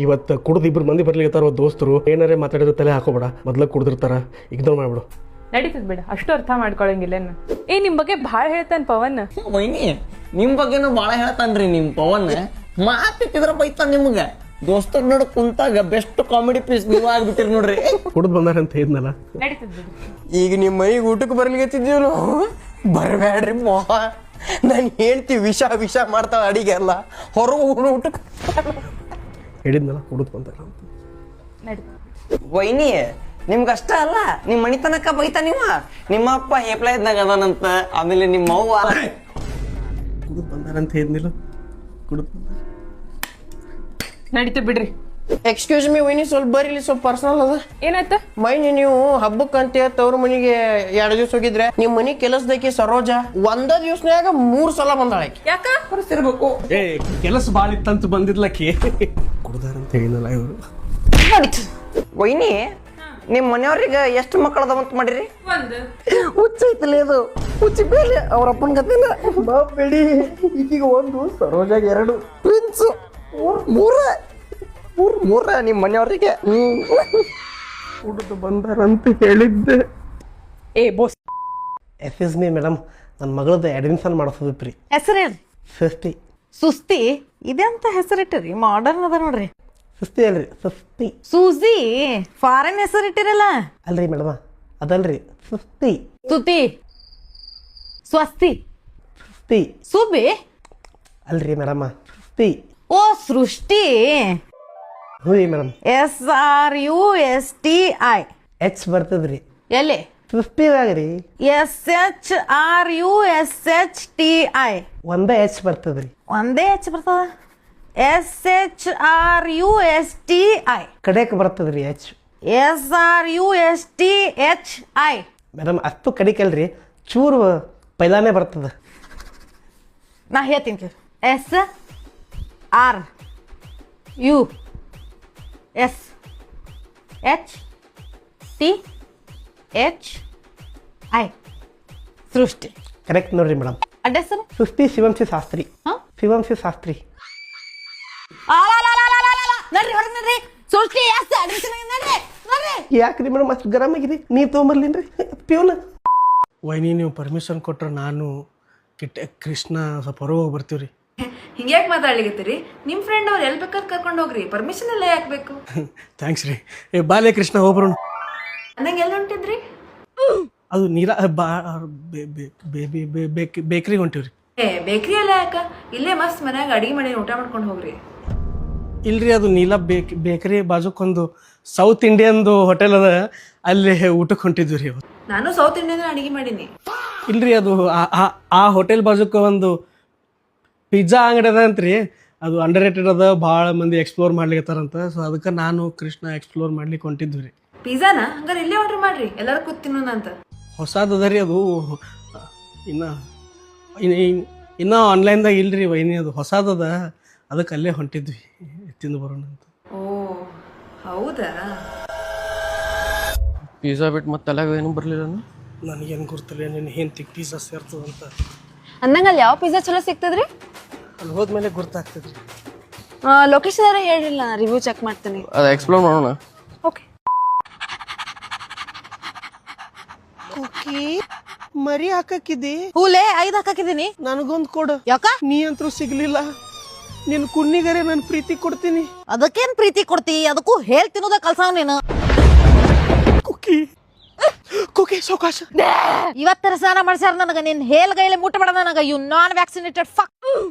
ಇವತ್ತು ಕುಡ್ದು ಇಬ್ರು ಮಂದಿ ಬರ್ಲಿಕ್ಕೆ ದೋಸ್ತರು ಏನಾರೇ ಮಾತಾಡಿದ್ರೆ ತಲೆ ಹಾಕೋಬೇಡ, ಮೊದ್ಲು ಕುಡ್ದಿರ್ತಾರ, ಇಗ್ನೋರ್ ಮಾಡ್ಬಿಡು. ನಡೀತದ ಬಿಡ, ಅಷ್ಟು ಅರ್ಥ ಮಾಡ್ಕೊಳಂಗಿಲ್ಲ. ನಿಮ್ ಬಗ್ಗೆ ಭಾಳ ಹೇಳ್ತಾನ ಪವನ್. ವೈನಿ ನಿಮ್ ಬಗ್ಗೆನೂ ಭಾಳ ಹೇಳ್ತಾನ್ರಿ ನಿಮ್ ಪವನ್. ಮಾತಿಟ್ಟಿದ್ರ ಬೈತಾನ ನಿಮ್ಗ. ದೋಸ್ತರ ನೋಡ ಕುಂತಾಗ ಬೆಸ್ಟ್ ಕಾಮಿಡಿ ಪೀಸ್ ನೀವು ಆಗ್ಬಿಟ್ಟಿರಿ ನೋಡ್ರಿ. ಕುಡ್ದು ಬಂದಾರ ಅಂತ ಹೇಳಿದ್ನಲ್ಲ. ನಡೀತದ ಬಿಡು. ಈಗ ನಿಮ್ಮ ಮನೆಗೆ ಊಟಕ್ಕೆ ಬರ್ಲಿಕ್ಕೆ ಬರಬೇಡ್ರಿ ಮೋಹ. ನಾನು ಹೇಳ್ತೀವಿ ವಿಷ ವಿಷ ಮಾಡ್ತಾಳ ಅಡಿಗೆ ಎಲ್ಲ ಹೊರಗೆ ಊಟಕ್ಕೆ ಹೇಳಿದ್ನಲ್ಲ ಕುಡಿದು ಬಂದಾರ ಅಂತ. ವೈನಿ ನಿಮ್ಗಷ್ಟ ಅಲ್ಲ, ನಿಮ್ ಮನಿ ತನಕ ಬೈತಾ ನೀವ. ನಿಮ್ಮಪ್ಪ ಹೇಪ್ಲ ಇದ್ನಾಗ ಅದಾನಂತ, ಆಮೇಲೆ ನಿಮ್ಮ ಅವ್ವ ಕುಡಿದು ಬಂದಾರ ಅಂತ ಹೇಳಿದ್ನಿಲ್ಲ. ಕುಡಿದು ಬಂದಾರ. ನಡೀತು ಬಿಡ್ರಿ. ಎಕ್ಸ್ಕ್ಯೂಸ್ ಮೀ ವೈನಿ, ಸ್ವಲ್ಪ ಬರ್ರಿ, ಸ್ವಲ್ಪ ಪರ್ಸನಲ್ ಅದ. ಏನಾಯ್ತು? ಮೈನಿ ನೀವು ಹಬ್ಬಕ್ಕಂತ ತವ್ರ ಮನಿಗೆ 2 ದಿವಸ ಹೋಗಿದ್ರೆ ನಿಮ್ ಮನಿ ಕೆಲಸದಕ್ಕೆ ಸರೋಜ ಒಂದ ದಿವ್ಸನ್ಯಾಗ 3 ಸಲ ಬಂದಾಳಕಿ. ಯಾಕ? ಬರ್ತಿರ್ಬೇಕು. ಕೆಲಸ ಭಾಳ ಇತ್ತಂತ ಬಂದಿದ್ಲಕ್ಕಿ. ಕುಡ್ದಾರ ಅಂತ ಹೇಳಿದ್ನಲ್ಲ ಇವರು. ವೈನಿ ನಿಮ್ ಮನೆಯವ್ರಿಗೆ ಎಷ್ಟು ಮಕ್ಕಳು ಅದಾವಂತ ಮಾಡಿರಿ? ಒಂದು. ಹುಚ್ಚ ಐತಲ್ಲ ಇದು, ಹುಚ್ಚಿ ಬೇಲೆ ಅವ್ರ ಅಪ್ಪನ ಗತಿನ ಬಾ ಬೇಡಿ. ಈಗೀಗ 1, ಸರೋಜಾಗ 2, ಪ್ರಿನ್ಸ್ 3 ನಿಮ್ ಮನೆಯವ್ರಿಗೆ ಕುಡಿದು ಬಂದಾರ ಅಂತ ಹೇಳಿದ್ದೆ. ಬೋಸ್. ಎಕ್ಸ್ಕ್ಯೂಸ್ ಮೀ ಮೇಡಮ್, ನನ್ನ ಮಗಳದ್ದು ಅಡ್ಮಿಷನ್ ಮಾಡಿಸೋದಿತ್ರಿ. ಹೆಸರೇನ್ರಿ? ಸೃಷ್ಟಿ. ಸುಸ್ತಿ ಇದೆಂತ ಹೆಸರಿಟ್ಟಿರಿ? ಮಾಡರ್ನ್ ಅದ ನೋಡ್ರಿ. ಸೃಷ್ಟಿ ಅಲ್ರಿ, ಸೃಷ್ಟಿ. ಸೂಜಿ ಫಾರಿನ್ ಹೆಸರಿಟ್ಟಿರಲ್ಲ. ಅಲ್ರಿ ಮೇಡಮ, ಅದಲ್ರಿ ಸೃಷ್ಟಿ. ತುತಿ ಸ್ವಸ್ತಿ ಸೃಷ್ಟಿ ಸುಬಿ ಅಲ್ರಿ ಮೇಡಮ, ಸೃಷ್ಟಿ. ಓ ಸೃಷ್ಟಿ. ಹ್ಞೂ ರೀ ಮೇಡಮ್. SRUSTI. ಎಚ್ ಬರ್ತದ್ರಿ. ಎಲ್ಲಿ? ಸೃಷ್ಟಿದಾಗ್ರಿ SHRUSHTI. ಒಂದೇ ಎಚ್ ಬರ್ತದ್ರಿ. ಒಂದೇ ಹೆಚ್ ಬರ್ತದ. SHRUSTI. ಕಡೆಕ್ ಬರ್ತದ್ರಿ ಎಚ್. SRUSTHI. ಮೇಡಮ್ ಅಷ್ಟು ಕಡಿಕಲ್ರಿ, ಚೂರು ಪೈಲಾನೇ ಬರ್ತದ. ನಾ ಹೇಳ್ತೀನಿ ಕೇಳಿ. SRUSHTHI. ಸೃಷ್ಟಿ. ಕರೆಕ್ಟ್ ನೋಡ್ರಿ ಮೇಡಮ್. ಅಡ್ರೆಸ್ ಸೃಷ್ಟಿ ಶಿವಂಶಿ ಶಾಸ್ತ್ರಿ. ಶಿವಂಶಿ ಶಾಸ್ತ್ರಿ. ನಡ್ರಿ ಹೊರಗೆ ನಡ್ರಿ. ಸೃಷ್ಟಿ ಅಡ್ಮಿಷನ್ ನಡ್ರಿ ನಡ್ರಿ. ಯಾಕ್ರಿ ಮೇಡಮ್ ಅಷ್ಟು ಗರಂ ಆಗಿರಿ? ನೀ ತೊಗೊಂಬರ್ಲಿನ್ರಿ ಪ್ಯೂನ. ವೈನಿ ನೀವು ಪರ್ಮಿಷನ್ ಕೊಟ್ರೆ ನಾನು ಕೃಷ್ಣ ಸ್ವಲ್ಪ ಹೊರಗೆ ಹೋಗಿ ಬರ್ತೀವ್ರಿ. ಹಿಂಗ್ಯಾಕೆ ಮಾತಾಡ್ಲಿಕತ್ತೀರಿ? ನಿಮ್ ಫ್ರೆಂಡ್ ಅವ್ರು ಎಲ್ಲಿ ಬೇಕಾದ್ರೆ ಕರ್ಕೊಂಡು ಹೋಗ್ರಿ, ಪರ್ಮಿಷನ್ ಎಲ್ಲ ಯಾಕೆ ಬೇಕು? ಥ್ಯಾಂಕ್ಸ್ ರೀ. ಬಾಲ್ಯ ಕೃಷ್ಣ ಹೋಗ್ಬರೋಣ. ನಂಗೆ ಎಲ್ಲಿ ಹೊಂಟಿದ್ರಿ? ಅದು ನೀರಾ ಬೇಕ್ರಿಗೆ ಹೊಂಟಿವ್ರಿ. ಬೇಕ್ರಿ ಎಲ್ಲ ಯಾಕ? ಇಲ್ಲೇ ಮಸ್ತ್ ಮನ್ಯಾಗ ಅಡಿಗೆ ಮಾಡಿ ಊಟ ಮಾಡ್ಕೊಂಡು ಹೋಗ್ರಿ. ಇಲ್ರಿ, ಅದು ನೀಲಾ ಬೇಕರಿ ಬಾಜುಕೊಂದು ಸೌತ್ ಇಂಡಿಯನ್ದು ಹೋಟೆಲ್ ಅದ, ಅಲ್ಲಿ ಊಟಕ್ಕೆ ಹೊಂಟಿದ್ವಿ ರೀ. ನಾನು ಸೌತ್ ಇಂಡಿಯನ್ ಅಡಿಗೆ ಮಾಡೀನಿ. ಇಲ್ರಿ, ಅದು ಆ ಹೋಟೆಲ್ ಬಾಜುಕ ಒಂದು ಪಿಜ್ಜಾ ಅಂಗಡಿ ಅದ ಅಂತ್ರಿ. ಅದು ಅಂಡರ್ ರೇಟೆಡ್ ಅದ, ಭಾಳ ಮಂದಿ ಎಕ್ಸ್ಪ್ಲೋರ್ ಮಾಡ್ಲಿಕ್ಕತ್ತಾರಂತ. ಸೊ ಅದಕ್ಕೆ ನಾನು ಕೃಷ್ಣ ಎಕ್ಸ್ಪ್ಲೋರ್ ಮಾಡ್ಲಿಕ್ಕೆ ಹೊಂಟಿದ್ವಿ ರೀ. ಪಿಜ್ಜಾನ ಹಂಗಾರೆ ಇಲ್ಲೇ ಆರ್ಡರ್ ಮಾಡ್ರಿ, ಎಲ್ಲರೂ ಕೂತ್ ತಿನ್ನೋಣ ಅಂತ. ಹೊಸದದ ರೀ ಅದು, ಇನ್ನೂ ಆನ್ಲೈನ್ದಾಗ ಇಲ್ರಿ ವೈನಿ, ಅದು ಹೊಸದದ, ಅದಕ್ಕೆ ಅಲ್ಲೇ ಹೊಂಟಿದ್ವಿ ತಿಂದು ಬರೋಣ ಅಂತ. ಓ ಹೌದಾ? ಪಿಜ್ಜಾ ಬಿಟ್ಟು ಮತ್ತೆ ಅಲ್ಲಾಗ ಏನು ಬರಲಿಲ್ಲ. ನನಗೇನು ಗುರ್ತಿಲ್ಲ ನೀನು ಏನು ಪಿಜ್ಜಾ ಸೇರ್ತದಂತ. ಅಂದಂಗ ಅಲ್ಲಿ ಯಾವ ಪಿಜ್ಜಾ ಚಲೋ ಸಿಗ್ತದ್ರಿ? ಅಲ್ಲಿ ಹೋದ್ಮೇಲೆ ಗುರ್ತಾಗ್ತದ್ರಿ. ಲೊಕೇಶನ್ ಹೇಳಿಲ್ಲ, ರಿವ್ಯೂ ಚೆಕ್ ಮಾಡ್ತೀನಿ. ಅದು ಎಕ್ಸ್ಪ್ಲೋರ್ ಮಾಡೋಣ. ಓಕೆ. ಮರಿ ಹಾಕಿದ್ದಿ? ಹೂಲೆ 5 ಹಾಕಿದೀನಿ. ನನಗೊಂದು ಕೊಡು. ಯಾಕ? ನೀ ಅಂತೂ ಸಿಗ್ಲಿಲ್ಲ. ನಿನ್ ಕುನ್ನಿಗರೆ ನಾನು ಪ್ರೀತಿ ಕೊಡ್ತೀನಿ. ಅದಕ್ಕೇನ್ ಪ್ರೀತಿ ಕೊಡ್ತಿ? ಅದಕ್ಕೂ ಹೇಳ್ ತಿನ್ನೋದ ಕಲ್ಸಾವ್ ನೀನು. ಕುಕ್ಕಿ ಕುಕ್ಕಿ ಸೌಕಾಶ. ಇವತ್ತರ ಸ್ನಾನ ಮಾಡ್ಸ್ಯಾರ ನನಗ. ನಿನ್ ಹೇಲ್ ಗೈಲೆ ಮುಟ್ಟ ಬೇಡ ನನಗ. You non vaccinated fuck.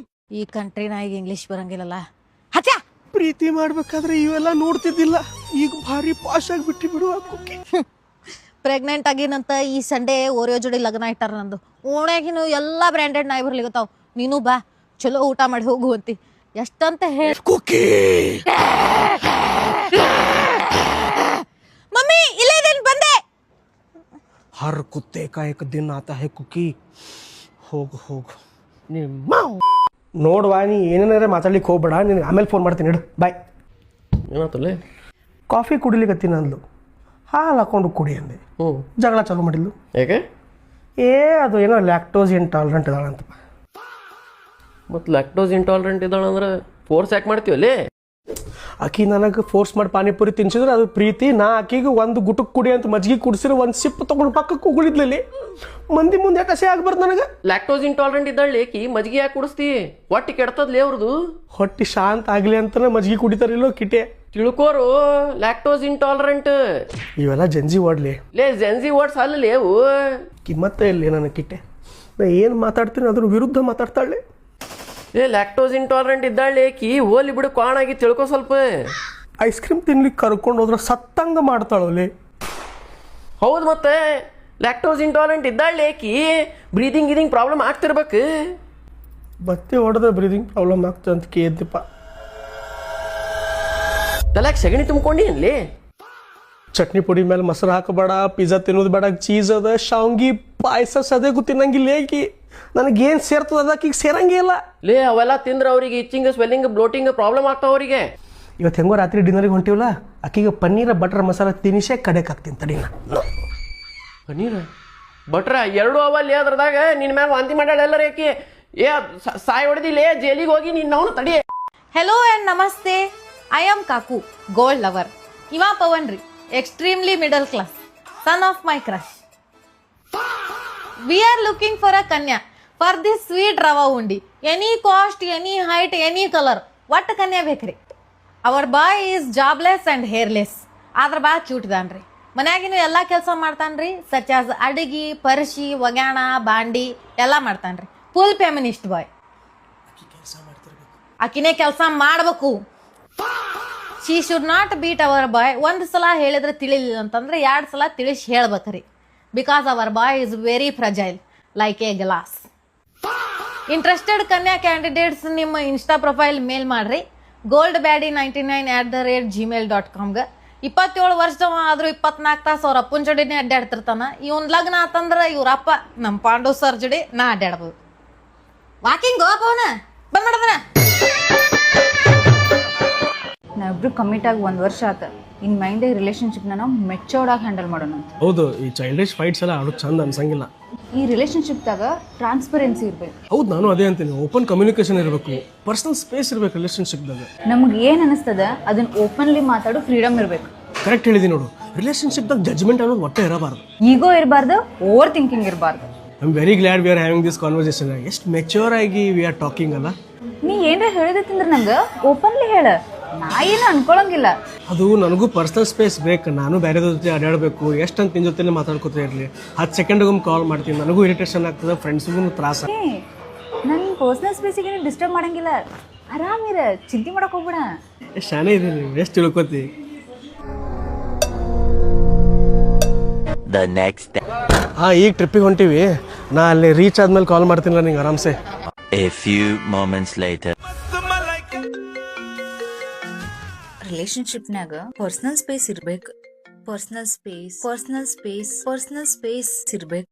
ಈ ಕಂಟ್ರಿನ ಈಗ ಇಂಗ್ಲಿಷ್ ಬರಂಗಿಲ್ಲಲ್ಲ. ಹಚ್ಚ. ಪ್ರೀತಿ ಮಾಡ್ಬೇಕಾದ್ರೆ ಇವೆಲ್ಲ ನೋಡ್ತಿದ್ದಿಲ್ಲ, ಈಗ ಭಾರಿ ಪಾಶ್ ಆಗಿಬಿಟ್ಟು ಬಿಡುವ ಕುಕ್ಕಿ. ಪ್ರೆಗ್ನೆಂಟ್ ಆಗಿನಂತ ಈ ಸಂಡೇ ಓರಿಯೋ ಜೋಡಿ ಲಗ್ನ ಇಟ್ಟಾರ ನಂದು. ಓಣ್ಯಾಗಿನ ಎಲ್ಲಾ ಬ್ರ್ಯಾಂಡೆಡ್ ನಾಯಿ ಬರ್ಲಿಗತ್ತಾವ. ನೀನು ಬಾ, ಚಲೋ ಊಟ ಮಾಡಿ ಹೋಗು ಅಂತಿ. ಎಷ್ಟಂತ ಹೇಳಿ ಕುಕ್ಕಿ. ಮಮ್ಮಿ ಇಲ್ಲೇ ಇದೇನು ಬಂದೆ. ಹರ್ ಕುತ್ತೆ ಕಾ ಏಕ್ ದಿನ ಆತ ಹೈ ಕುಕ್ಕಿ. ಹೋಗು ಹೋಗು ನಿಮ್ಮ ನೋಡ್ವಾ. ನೀ ಏನೇನಾರ ಮಾತಾಡ್ಲಿಕ್ಕೆ ಹೋಗ್ಬೇಡ, ನಿನಗೆ ಆಮೇಲೆ ಫೋನ್ ಮಾಡ್ತೀನಿ. ಇಡು, ಬಾಯ್. ಏನಾತಲ್ಲ? ಕಾಫಿ ಕುಡಿಲಿಕತ್ತೀನಿ ಅಂದ್ಲು, ಹಾಲು ಹಾಕೊಂಡು ಕುಡಿ ಅಂದೆ. ಜಗಳ ಚಾಲು ಮಾಡಿದ್ಲು. ಯಾಕೆ? ಅದು ಏನೋ ಲ್ಯಾಕ್ಟೋಸ್ ಇಂಟಾಲರೆಂಟ್ ಇದ್ದಾಳಂತಪ್ಪ. ಮತ್ತು ಲ್ಯಾಕ್ಟೋಸ್ ಇಂಟಾಲರೆಂಟ್ ಇದ್ದಾಳೆ ಅಂದ್ರೆ ಫೋರ್ಸ್ ಯಾಕೆ ಮಾಡ್ತೀವಲ್ಲಿ? ಆಕಿ ನನಗೆ ಫೋರ್ಸ್ ಮಾಡಿ ಪಾನಿಪುರಿ ತಿನ್ಸಿದ್ರೆ ಅದು ಪ್ರೀತಿ. ನಾ ಆಕಿಗೆ ಒಂದು ಗುಟುಕ್ ಕುಡಿ ಅಂತ ಮಜ್ಜಿಗೆ ಕುಡಿಸಿದ್ರೆ ಒಂದು ಸಿಪ್ಪು ತೊಗೊಂಡು ಪಕ್ಕಕ್ಕೆ ಉಗುಳಿದ್ಲಲ್ಲಿ. ಮಂದಿ ಮುಂದೆ ಯಾಕೆ ಹಸಿ ಆಗ್ಬಾರ್ದು ನನಗೆ. ಲ್ಯಾಕ್ಟೋಸ್ ಇಂಟಾಲರೆಂಟ್ ಇದ್ದಾಳೆ ಏಕಿ ಮಜ್ಜಿಗೆ ಯಾಕೆ ಕುಡಿಸ್ತಿ? ಹೊಟ್ಟಿ ಕೆಡ್ತದ್ಲೇ ಅವ್ರದ್ದು. ಹೊಟ್ಟೆ ಶಾಂತ ಆಗಲಿ ಅಂತಲೇ ಮಜ್ಜಿಗೆ ಕುಡಿತಾರಿಲ್ಲೋ ಕಿಟೆ. ತಿಳ್ಕೋರು ಲ್ಯಾಕ್ಟೋಸ್ ಇಂಟಾಲರೆಂಟ್. ಇವೆಲ್ಲ ಜಂಜಿ ಓಡ್ಲಿ ಲೇ ಜೆನ್ಸಿ ವರ್ಡ್ಸ್ ಅಲ್ಲೇ ಅವು. ಕಿಮ್ಮತ್ತೇ ಇಲ್ಲಿ ನನ್ನ ಕಿಟ್ಟೆ. ನಾ ಏನು ಮಾತಾಡ್ತೀನಿ ಅದ್ರ ವಿರುದ್ಧ ಮಾತಾಡ್ತಾಳೆ. ಲೇ ಲ್ಯಾಕ್ಟೋಸ್ ಇಂಟಾಲರೆಂಟ್ ಇದ್ದಾಳೆ ಏಕಿ ಹೋಲಿ ಬಿಡು ಕಾಣಾಗಿ ತಿಳ್ಕೊ ಸ್ವಲ್ಪ. ಐಸ್ ಕ್ರೀಮ್ ತಿನ್ಲಿಕ್ಕೆ ಕರ್ಕೊಂಡು ಹೋದ್ರೆ ಸತ್ತಂಗ ಮಾಡ್ತಾಳಲ್ಲಿ. ಹೌದು ಮತ್ತೆ ಲ್ಯಾಕ್ಟೋಸ್ ಇಂಟಾಲರೆಂಟ್ ಇದ್ದಾಳೆ ಏಕಿ ಬ್ರೀದಿಂಗ್ ಗಿದಿಂಗ್ ಪ್ರಾಬ್ಲಮ್ ಆಗ್ತಿರ್ಬೇಕು. ಬತ್ತಿ ಹೊಡೆದ್ರೆ ಬ್ರೀದಿಂಗ್ ಪ್ರಾಬ್ಲಮ್ ಆಗ್ತದೆ ಅಂತ ಕೇಳಿದ್ದಪ್ಪ. ತಲಾಕ್ ಸಗಣಿ ತುಂಬ್ಕೊಂಡಿ ಅಲ್ಲಿ. ಚಟ್ನಿ ಪುಡಿ ಮೇಲೆ ಮೊಸರು ಹಾಕಬೇಡ, ಪಿಜ್ಜಾ ತಿನ್ನೋದು ಬೇಡ, ಚೀಸ್ ಅದ, ಶಾವ್ಗಿ, ಪಾಯಸ, ಸದೇಗು ತಿನ್ನಂಗಿಲ್ಲ ಏಕಿ. ನನಗೇನು ಸೇರ್ತದ ಅದಕ್ಕೆ ಈಗ ಸೇರಂಗೇ ಇಲ್ಲ. ಲೇ ಅವೆಲ್ಲ ತಿಂದ್ರೆ ಅವ್ರಿಗೆ ಇಚ್ಚಿಂಗ್ ಸ್ವೆಲ್ಲಿಂಗ್ ಬ್ಲೋಟಿಂಗ್ ಪ್ರಾಬ್ಲಮ್ ಆಗ್ತಾವ ಅವರಿಗೆ. ಇವತ್ತು ಹೆಂಗೋ ರಾತ್ರಿ ಡಿನ್ನರಿಗೆ ಹೊಂಟಿವಲ್ಲ, ಆಕಿಗೆ ಪನ್ನೀರ ಬಟರ್ ಮಸಾಲ ತಿನ್ನಿಸೇ ಕಡೆಗೆ ಹಾಕ್ತೀನಿ ತಡಿ ನಾ. ಪನ್ನೀರ ಬಟ್ರ ಎರಡು ಅವಲ್ಲಿ ಅದ್ರದಾಗ ನಿನ್ನ ಮ್ಯಾಗ ವಾಂತಿ ಮಾಡ್ಯಾಳ ಎಲ್ಲರ ಏಕಿ. ಏ ಸಾಯ್ ಹೊಡೆದಿಲ್ಲೇ ಜೈಲಿಗೆ ಹೋಗಿ ನಿನ್ನ ಅವನು ತಡಿ. ಹೆಲೋ ಆ್ಯಂಡ್ ನಮಸ್ತೆ. I am Kaku, gold lover. ಇವ ಪವನ್ ರೀ, extremely middle class, son of my crush. We are looking for a kanya for this sweet rava undi. Any caste, any height, any colour, ಒಟ್ಟು ಕನ್ಯಾ ಬೇಕ್ರಿ. Our boy is jobless and hairless, ಆದ್ರ ಭಾಳ ಕ್ಯೂಟ್ದಾನ್ರಿ. ಮನ್ಯಾಗಿನ ಎಲ್ಲ ಕೆಲಸ ಮಾಡ್ತಾನ್ರಿ, such as ಅಡಿಗೆ, ಪರಿಶಿ, ಒಗ್ಯಾಣ, ಬಾಂಡಿ ಎಲ್ಲ ಮಾಡ್ತಾನ್ರಿ. ಫುಲ್ ಫೆಮಿನಿಸ್ಟ್ ಬಾಯ್. ಆಕಿನೇ ಕೆಲಸ ಮಾಡಬೇಕು. She should not beat our boy. ಒಂದು ಸಲ ಹೇಳಿದ್ರೆ ತಿಳಿಲಿಲ್ಲ ಅಂತಂದ್ರೆ 2 ಸಲ ತಿಳಿಸಿ ಹೇಳ್ಬೇಕ್ರಿ. Because our boy is very fragile like a glass. Interested kanya candidates ನಿಮ್ಮ ಇನ್ಸ್ಟಾ ಪ್ರೊಫೈಲ್ ಮೇಲ್ ಮಾಡ್ರಿ goldbaddy99@gmail.com. 27 ವರ್ಷದವ ಆದ್ರೂ 24 ತಾಸು ಅವ್ರ ಅಪ್ಪನ ಜೋಡಿನೇ ಅಡ್ಡಾಡ್ತಿರ್ತಾನ. ಇವನ್ ಲಗ್ನ ಆತಂದ್ರ ಇವ್ರಪ್ಪ ನಮ್ಮ ಪಾಂಡು ಸರ್ ಜೋಡಿ ನಾ ಅಡ್ಡಾಡ್ಬೋದು. ವಾಕಿಂಗ್ ಗೋಪವನ ಬಂದ್ ಮಾಡಿದ್ರ. ನಾವಿಬ್ರು ಕಮಿಟ್ ಆಗಿ 1 ವರ್ಷ ಆತ. ಇನ್ ಮೈಂಡ್ ರಿಲೇಶನ್ಶಿಪ್ನ ನಾವು ಮೆಚೋರ್ಡ್ ಆಗಿ ಹ್ಯಾಂಡಲ್ ಮಾಡೋಣ ಅಂತ. ಹೌದು, ಈ ಚೈಲ್ಡಿಶ್ ಫೈಟ್ಸ್ ಎಲ್ಲ ಆಡೋದು ಚಂದ ಅನ್ಸಂಗಿಲ್ಲ. ಈ ರಿಲೇಶನ್ಶಿಪ್ದಾಗ ಟ್ರಾನ್ಸ್ಪರೆನ್ಸಿ ಇರ್ಬೇಕು. ಹೌದು, ನಾನು ಅದೇ ಅಂತೀನಿ. ಓಪನ್ ಕಮ್ಯುನಿಕೇಶನ್ ಇರಬೇಕು, ಪರ್ಸನಲ್ ಸ್ಪೇಸ್ ಇರಬೇಕು ರಿಲೇಶನ್ಶಿಪ್ದಾಗ. ನಮ್ಗೆ ಏನ್ ಅನಿಸ್ತದ ಅದನ್ನ ಓಪನ್ಲಿ ಮಾತಾಡೋ ಫ್ರೀಡಮ್ ಇರ್ಬೇಕು. ಕರೆಕ್ಟ್ ಹೇಳಿದಿ ನೋಡು. ರಿಲೇಶನ್ಶಿಪ್ದಾಗ ಜಜ್ಮೆಂಟ್ ಅನ್ನೋದು ಒಟ್ಟೆ ಇರಬಾರ್ದು. ಈಗೋ ಇರಬಾರ್ದು, ಓವರ್ ಥಿಂಕಿಂಗ್ ಇರಬಾರ್ದು. I am very glad we are having this conversation. ಎಷ್ಟು ಮೆಚ್ಯೂರ್ ಆಗಿ ವಿ ಆರ್ ಟಾಕಿಂಗ್ ಅಲ್ಲ. ನೀ ಏನ್ರ ಹೇಳಿದ್ರೆ ನಂಗೆ ಓಪನ್ಲಿ ಹೇಳ, ನಾ ಏನು ಅನ್ಕೊಳಂಗಿಲ್ಲ. ಅದು ನನಗೂ ಪರ್ಸನಲ್ ಸ್ಪೇಸ್ ಬೇಕು. ನಾನು ಬೇರೆ ಜೊತೆ ಅಡ್ಡಾಡಬೇಕು. ಎಷ್ಟಂತ ನಿನ್ನ ಜೊತೆ ಮಾತಾಡ್ಕೊತ ಇರಲಿ. 10 ಸೆಕೆಂಡ್ಗೊಮ್ಮೆ ಕಾಲ್ ಮಾಡ್ತೀನಿ. ನನಗೂ ಇರಿಟೇಷನ್ ಆಗ್ತದೆ, ಫ್ರೆಂಡ್ಸ್ಗೂ ತ್ರಾಸ. ನನ್ನ ಪರ್ಸನಲ್ ಸ್ಪೇಸಿಗೆ ಡಿಸ್ಟರ್ಬ್ ಮಾಡಂಗಿಲ್ಲ. ಆರಾಮಿರ, ಚಿಂತೆ ಮಾಡಕ್ ಹೋಗ್ಬೇಡ. ಎಷ್ಟು ಶಾನೆ ಇದೆ ನೀವು, ಎಷ್ಟು ತಿಳ್ಕೊತಿ. ಈಗ ಟ್ರಿಪ್ಪಿಗೆ ಹೊಂಟಿವಿ. ನಾ ಅಲ್ಲಿ ರೀಚ್ ಆದ್ಮೇಲೆ ಕಾಲ್ ಮಾಡ್ತೀನಿಲ್ಲ ನಿಂಗೆ ಆರಾಮ್ಸೆ. A few moments later. ರಿಲೇಶನ್ಶಿಪ್ನಾಗ ಪರ್ಸನಲ್ ಸ್ಪೇಸ್ ಇರ್ಬೇಕು. ಪರ್ಸನಲ್ ಸ್ಪೇಸ್ ಇರ್ಬೇಕು.